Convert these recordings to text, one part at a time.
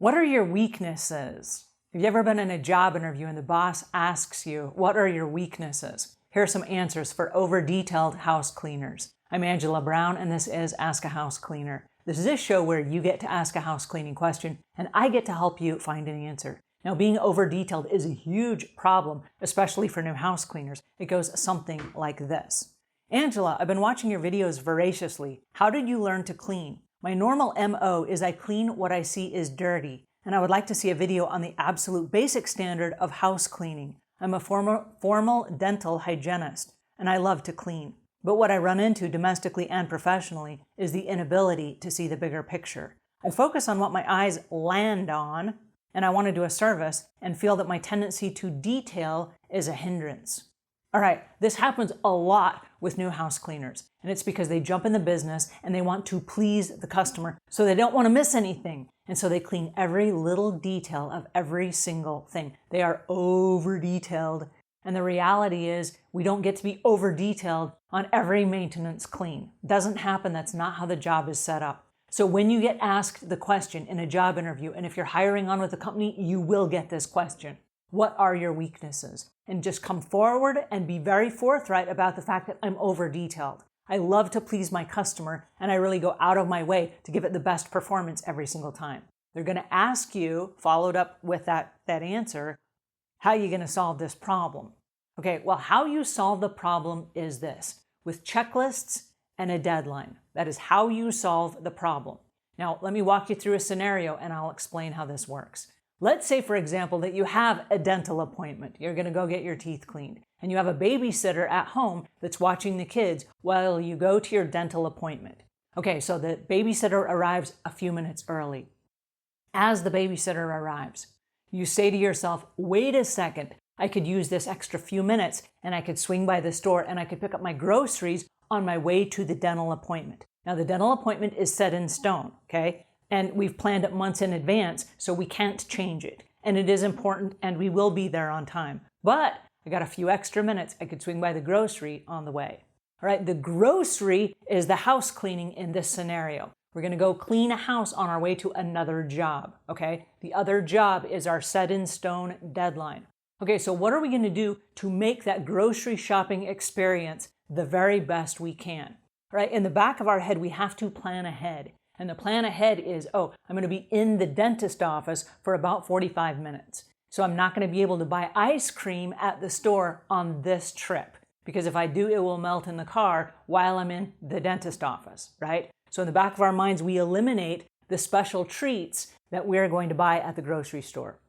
What are your weaknesses? Have you ever been in a job interview and the boss asks you, what are your weaknesses? Here are some answers for over-detailed house cleaners. I'm Angela Brown, and this is Ask a House Cleaner. This is a show where you get to ask a house cleaning question, and I get to help you find an answer. Now, being over-detailed is a huge problem, especially for new house cleaners. It goes something like this. Angela, I've been watching your videos voraciously. How did you learn to clean? My normal MO is I clean what I see is dirty, and I would like to see a video on the absolute basic standard of house cleaning. I'm a formal dental hygienist, and I love to clean. But what I run into domestically and professionally is the inability to see the bigger picture. I focus on what my eyes land on, and I want to do a service and feel that my tendency to detail is a hindrance. All right, this happens a lot with new house cleaners, and it's because they jump in the business and they want to please the customer, so they don't want to miss anything. And so they clean every little detail of every single thing. They are over-detailed, and the reality is we don't get to be over-detailed on every maintenance clean. Doesn't happen. That's not how the job is set up. So when you get asked the question in a job interview, and if you're hiring on with a company, you will get this question. What are your weaknesses? And just come forward and be very forthright about the fact that I'm over-detailed. I love to please my customer, and I really go out of my way to give it the best performance every single time. They're going to ask you, followed up with that answer, how are you going to solve this problem? Okay, well, how you solve the problem is this, with checklists and a deadline. That is how you solve the problem. Now, let me walk you through a scenario, and I'll explain how this works. Let's say, for example, that you have a dental appointment. You're going to go get your teeth cleaned, and you have a babysitter at home that's watching the kids while you go to your dental appointment. Okay, so the babysitter arrives a few minutes early. As the babysitter arrives, you say to yourself, wait a second, I could use this extra few minutes, and I could swing by the store, and I could pick up my groceries on my way to the dental appointment. Now, the dental appointment is set in stone, okay? And we've planned it months in advance, so we can't change it. And it is important, and we will be there on time. But I got a few extra minutes. I could swing by the grocery on the way. All right, the grocery is the house cleaning in this scenario. We're going to go clean a house on our way to another job, okay? The other job is our set in stone deadline. Okay, so what are we going to do to make that grocery shopping experience the very best we can? All right, in the back of our head, we have to plan ahead. And the plan ahead is, I'm going to be in the dentist office for about 45 minutes. So I'm not going to be able to buy ice cream at the store on this trip. Because if I do, it will melt in the car while I'm in the dentist office, right? So in the back of our minds, we eliminate the special treats that we're going to buy at the grocery store.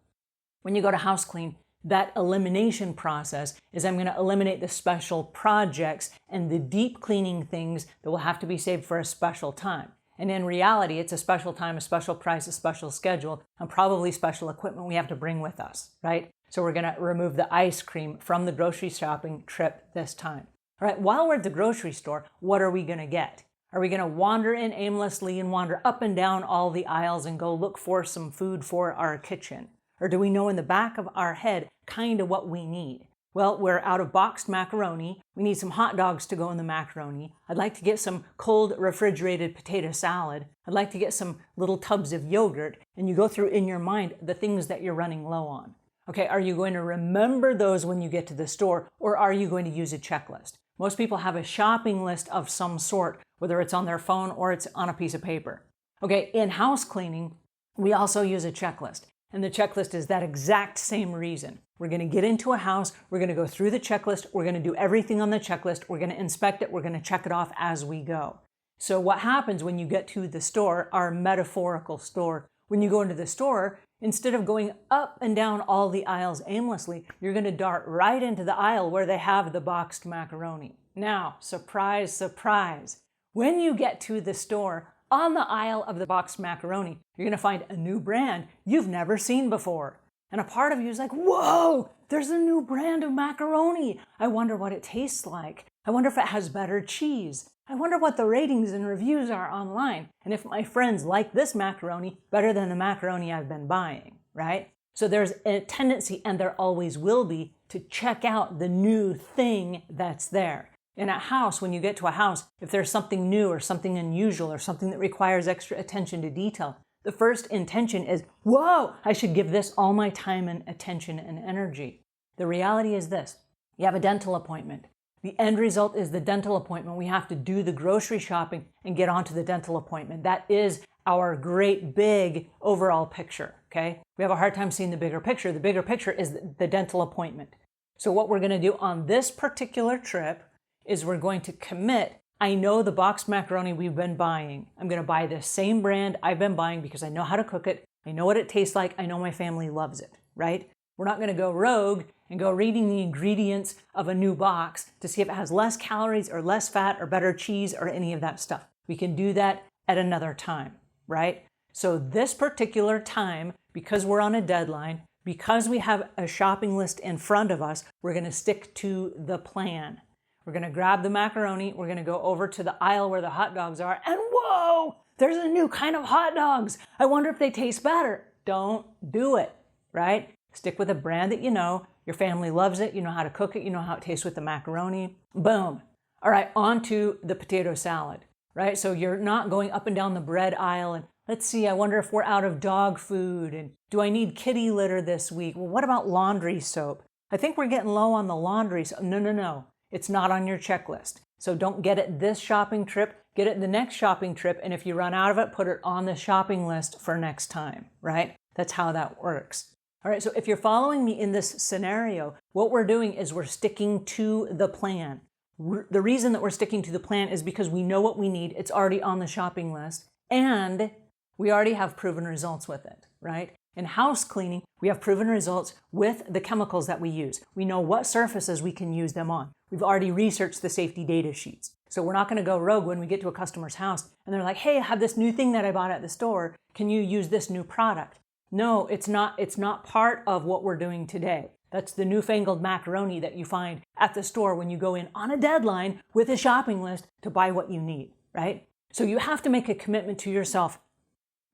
When you go to house clean, that elimination process is I'm going to eliminate the special projects and the deep cleaning things that will have to be saved for a special time. And in reality, it's a special time, a special price, a special schedule, and probably special equipment we have to bring with us, right? So we're going to remove the ice cream from the grocery shopping trip this time. All right, while we're at the grocery store, what are we going to get? Are we going to wander in aimlessly and wander up and down all the aisles and go look for some food for our kitchen? Or do we know in the back of our head kind of what we need? Well, we're out of boxed macaroni. We need some hot dogs to go in the macaroni. I'd like to get some cold refrigerated potato salad. I'd like to get some little tubs of yogurt. And you go through in your mind the things that you're running low on. Okay, are you going to remember those when you get to the store, or are you going to use a checklist? Most people have a shopping list of some sort, whether it's on their phone or it's on a piece of paper. Okay, in house cleaning, we also use a checklist. And the checklist is that exact same reason. We're going to get into a house, we're going to go through the checklist, we're going to do everything on the checklist, we're going to inspect it, we're going to check it off as we go. So what happens when you get to the store, our metaphorical store, when you go into the store, instead of going up and down all the aisles aimlessly, you're going to dart right into the aisle where they have the boxed macaroni. Now, surprise, surprise, when you get to the store, on the aisle of the boxed macaroni, you're going to find a new brand you've never seen before. And a part of you is like, whoa, there's a new brand of macaroni. I wonder what it tastes like. I wonder if it has better cheese. I wonder what the ratings and reviews are online. And if my friends like this macaroni better than the macaroni I've been buying, right? So there's a tendency, and there always will be, to check out the new thing that's there. In a house, when you get to a house, if there's something new or something unusual or something that requires extra attention to detail, The first intention is, whoa, I should give this all my time and attention and energy. The reality is this: you have a dental appointment. The end result is the dental appointment. We have to do the grocery shopping and get onto the dental appointment. That is our great big overall picture, okay? We have a hard time seeing the bigger picture. The bigger picture is the dental appointment. So what we're going to do on this particular trip is we're going to commit. I know the boxed macaroni we've been buying. I'm going to buy the same brand I've been buying because I know how to cook it. I know what it tastes like. I know my family loves it, right? We're not going to go rogue and go reading the ingredients of a new box to see if it has less calories or less fat or better cheese or any of that stuff. We can do that at another time, right? So this particular time, because we're on a deadline, because we have a shopping list in front of us, we're going to stick to the plan. We're going to grab the macaroni. We're going to go over to the aisle where the hot dogs are. And whoa, there's a new kind of hot dogs. I wonder if they taste better. Don't do it, right? Stick with a brand that you know. Your family loves it. You know how to cook it. You know how it tastes with the macaroni. Boom. All right, on to the potato salad, right? So you're not going up and down the bread aisle and let's see, I wonder if we're out of dog food and do I need kitty litter this week? Well, what about laundry soap? I think we're getting low on the laundry soap. No. It's not on your checklist. So don't get it this shopping trip, get it the next shopping trip. And if you run out of it, put it on the shopping list for next time, right? That's how that works. All right, so if you're following me in this scenario, what we're doing is we're sticking to the plan. The reason that we're sticking to the plan is because we know what we need. It's already on the shopping list and we already have proven results with it, right? In house cleaning, we have proven results with the chemicals that we use. We know what surfaces we can use them on. We've already researched the safety data sheets. So we're not going to go rogue when we get to a customer's house and they're like, hey, I have this new thing that I bought at the store. Can you use this new product? No, it's not part of what we're doing today. That's the newfangled macaroni that you find at the store when you go in on a deadline with a shopping list to buy what you need, right? So you have to make a commitment to yourself.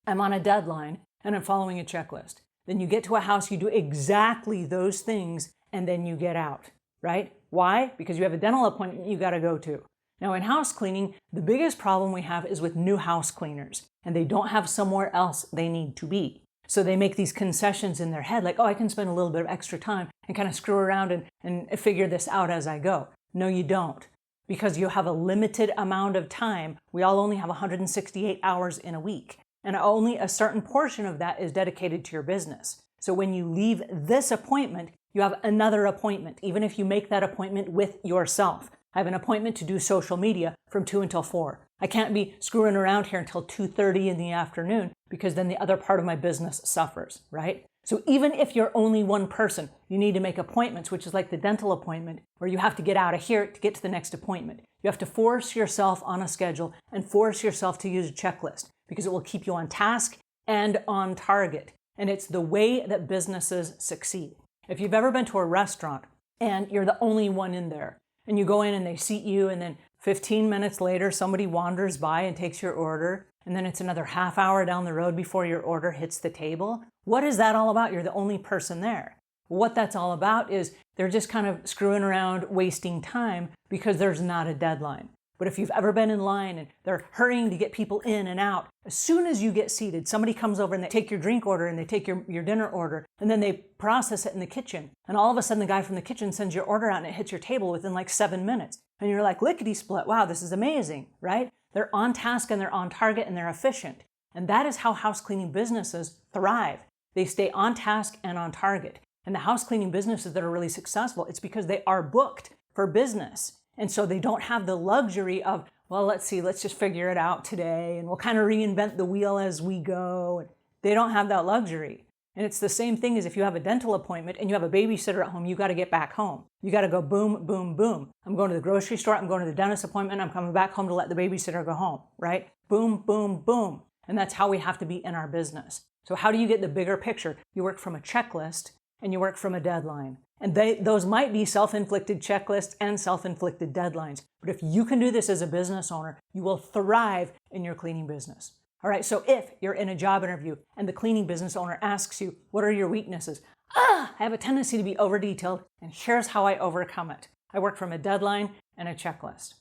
I'm on a deadline and I'm following a checklist. Then you get to a house, you do exactly those things, and then you get out, right? Why? Because you have a dental appointment you got to go to. Now in house cleaning, the biggest problem we have is with new house cleaners, and they don't have somewhere else they need to be. So they make these concessions in their head, like, oh, I can spend a little bit of extra time and kind of screw around and figure this out as I go. No, you don't, because you have a limited amount of time. We all only have 168 hours in a week. And only a certain portion of that is dedicated to your business. So when you leave this appointment, you have another appointment, even if you make that appointment with yourself. I have an appointment to do social media from 2 until 4. I can't be screwing around here until 2:30 in the afternoon because then the other part of my business suffers, right? So even if you're only one person, you need to make appointments, which is like the dental appointment, where you have to get out of here to get to the next appointment. You have to force yourself on a schedule and force yourself to use a checklist, because it will keep you on task and on target. And it's the way that businesses succeed. If you've ever been to a restaurant and you're the only one in there, and you go in and they seat you, and then 15 minutes later, somebody wanders by and takes your order, and then it's another half hour down the road before your order hits the table, what is that all about? You're the only person there. What that's all about is they're just kind of screwing around, wasting time because there's not a deadline. But if you've ever been in line and they're hurrying to get people in and out, as soon as you get seated, somebody comes over and they take your drink order and they take your dinner order, and then they process it in the kitchen. And all of a sudden the guy from the kitchen sends your order out and it hits your table within like 7 minutes. And you're like, lickety split, wow, this is amazing, right? They're on task and they're on target and they're efficient. And that is how house cleaning businesses thrive. They stay on task and on target. And the house cleaning businesses that are really successful, it's because they are booked for business. And so they don't have the luxury of, well, let's just figure it out today and we'll kind of reinvent the wheel as we go. They don't have that luxury. And it's the same thing as if you have a dental appointment and you have a babysitter at home, you got to get back home. You got to go boom, boom, boom. I'm going to the grocery store, I'm going to the dentist appointment, I'm coming back home to let the babysitter go home, right? Boom, boom, boom. And that's how we have to be in our business. So how do you get the bigger picture? You work from a checklist and you work from a deadline. And those might be self-inflicted checklists and self-inflicted deadlines. But if you can do this as a business owner, you will thrive in your cleaning business. All right, so if you're in a job interview and the cleaning business owner asks you, what are your weaknesses? I have a tendency to be over-detailed, and here's how I overcome it. I work from a deadline and a checklist.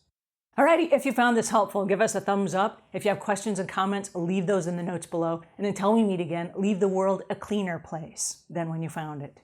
Alrighty, if you found this helpful, give us a thumbs up. If you have questions and comments, leave those in the notes below. And until we meet again, leave the world a cleaner place than when you found it.